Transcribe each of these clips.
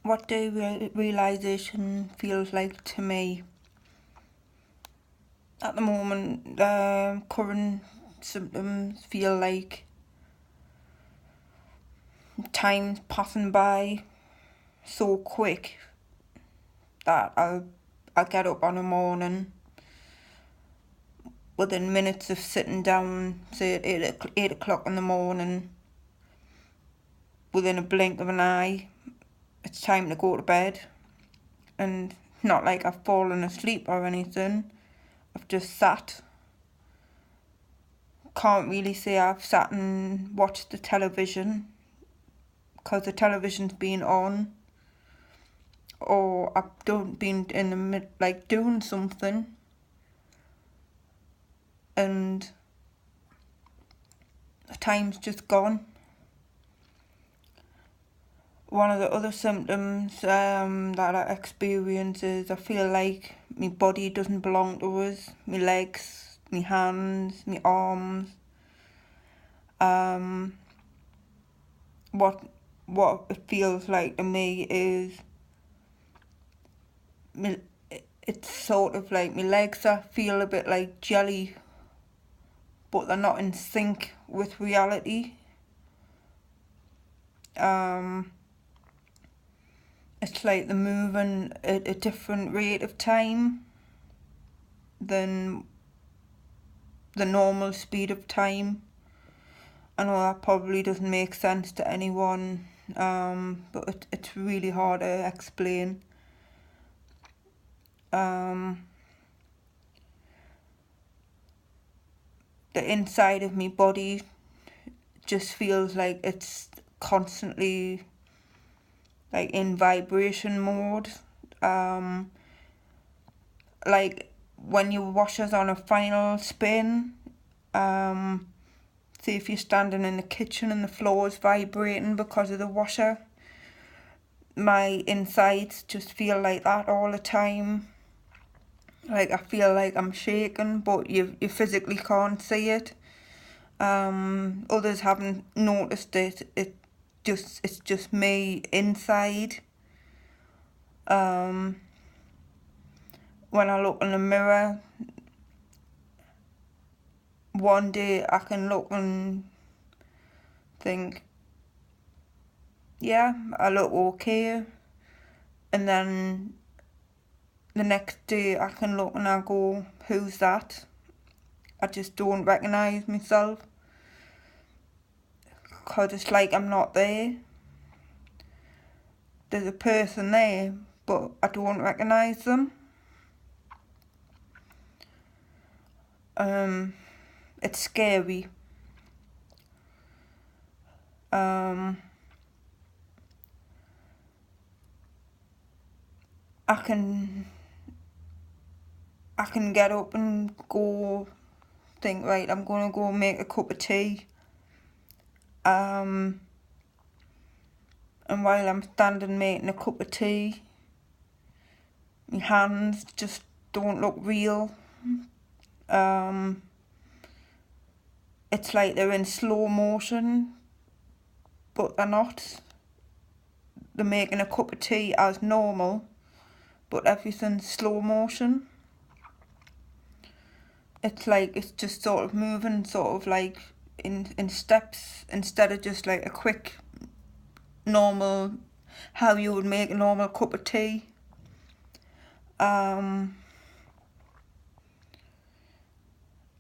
What derealisation feels like to me. At the moment, current symptoms feel like time's passing by so quick that I'll get up on a morning within minutes of sitting down, say at 8 o'clock in the morning, within a blink of an eye, it's time to go to bed. And not like I've fallen asleep or anything, I've just sat. Can't really say I've sat and watched the television because the television's been on, or I've been in the mid, like doing something, and the time's just gone. One of the other symptoms that I experience is I feel like my body doesn't belong to us. My legs, my hands, my arms. What it feels like to me is it's sort of like my legs I feel a bit like jelly, but they're not in sync with reality. It's like they're moving at a different rate of time than the normal speed of time. I know that probably doesn't make sense to anyone, but it's really hard to explain. The inside of my body just feels like it's constantly like in vibration mode. Like when your washer's on a final spin, say if you're standing in the kitchen and the floor is vibrating because of the washer, my insides just feel like that all the time. Like I feel like I'm shaking, but you physically can't see it. Others haven't noticed it. It's just me inside. When I look in the mirror, one day I can look and think, yeah, I look okay, and then the next day I can look and I go, who's that? I just don't recognise myself, because it's like I'm not there. There's a person there, but I don't recognise them. It's scary. I can get up and go think, right, I'm gonna go make a cup of tea. And while I'm standing making a cup of tea, my hands just don't look real. It's like they're in slow motion, but they're not. They're making a cup of tea as normal, but everything's slow motion. It's like it's just sort of moving sort of like in steps instead of just like a quick normal, how you would make a normal cup of tea. And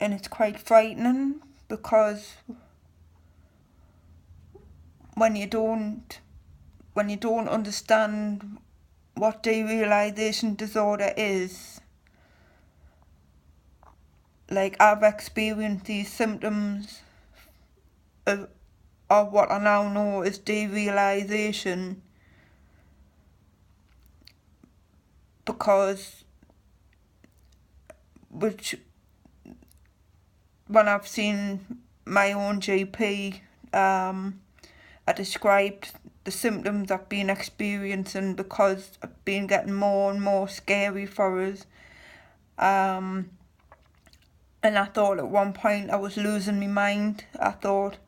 it's quite frightening, because when you don't understand what derealisation disorder is, like I've experienced these symptoms of what I now know as derealisation, because when I've seen my own GP, I described the symptoms I've been experiencing because I've been getting more and more scary for us. And I thought at one point I was losing my mind. I thought,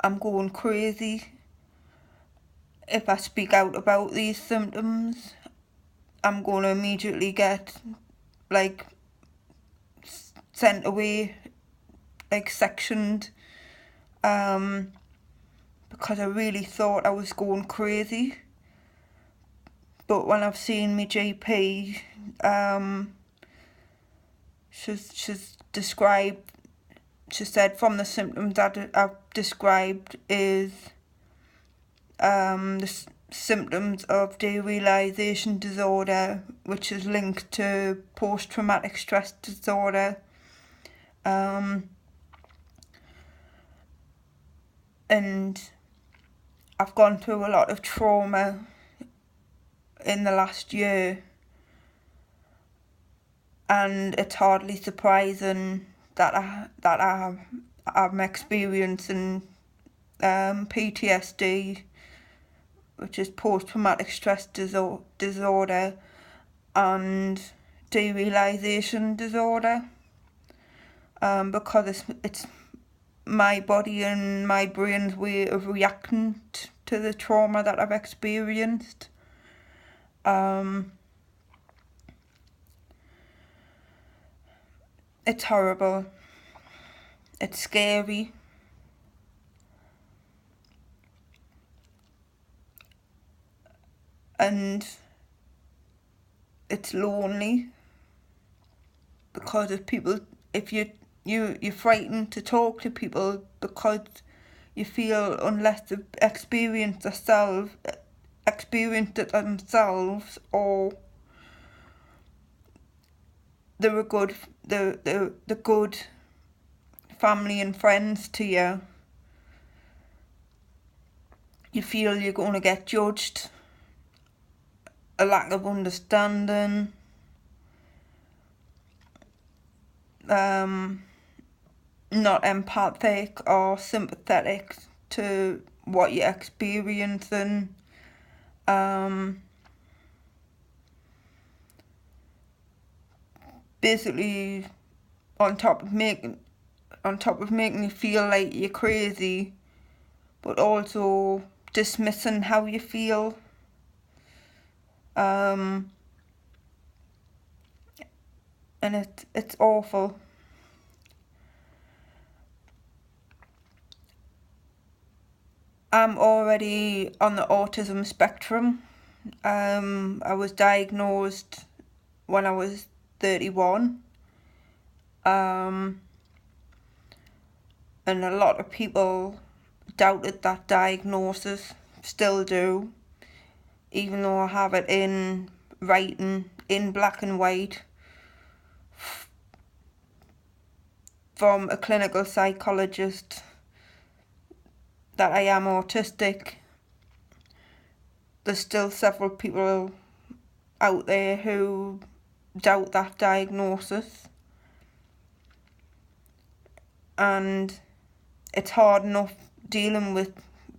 I'm going crazy. if I speak out about these symptoms, I'm going to immediately get like sent away, like sectioned, because I really thought I was going crazy. But when I've seen my GP, she's described, she said from the symptoms that I've described is the symptoms of derealisation disorder, which is linked to post-traumatic stress disorder. And I've gone through a lot of trauma in the last year, and it's hardly surprising that I'm experiencing PTSD, which is post-traumatic stress disorder, and derealisation disorder, because it's my body and my brain's way of reacting to the trauma that I've experienced. It's horrible. It's scary. And it's lonely, because if you're frightened to talk to people, because you feel unless they've experienced it themselves, or they're good family and friends to you, you feel you're going to get judged, a lack of understanding, not empathic or sympathetic to what you're experiencing. Basically, on top of making you feel like you're crazy, but also dismissing how you feel. And it's awful. I'm already on the autism spectrum. I was diagnosed when I was 31. And a lot of people doubted that diagnosis, still do, even though I have it in writing, in black and white, from a clinical psychologist, that I am autistic. There's still several people out there who doubt that diagnosis, and it's hard enough dealing with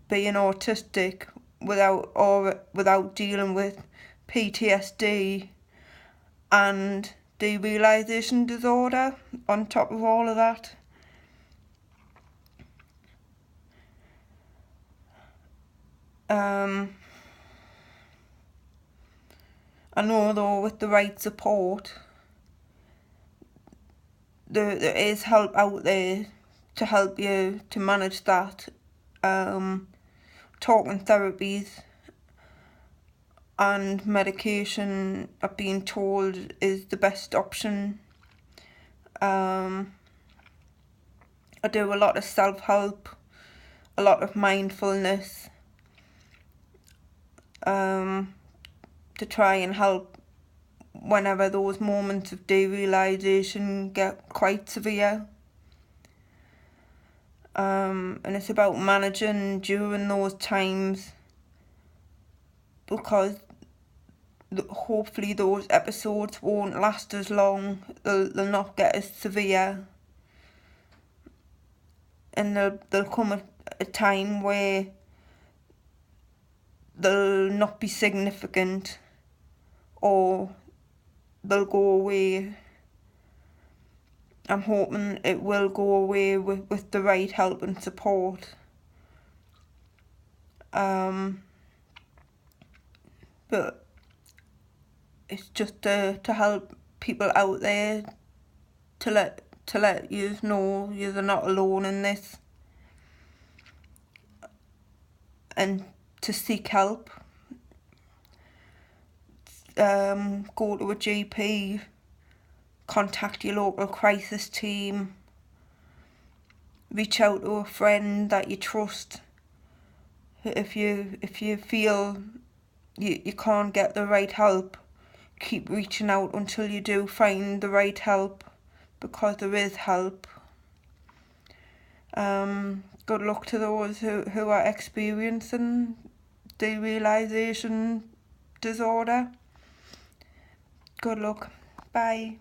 being autistic without dealing with PTSD and derealisation disorder on top of all of that. I know though, with the right support, there is help out there to help you to manage that. Talking therapies and medication, I've been told, is the best option. I do a lot of self-help, a lot of mindfulness, to try and help whenever those moments of derealisation get quite severe. And it's about managing during those times, because hopefully those episodes won't last as long, they'll not get as severe, and there'll come a time where they'll not be significant, or they'll go away. I'm hoping it will go away with the right help and support. but it's just to help people out there, to let you know you're not alone in this, and to seek help. Go to a GP, contact your local crisis team, reach out to a friend that you trust. If you feel you can't get the right help, keep reaching out until you do find the right help, because there is help. Good luck to those who are experiencing derealisation disorder. Good luck. Bye.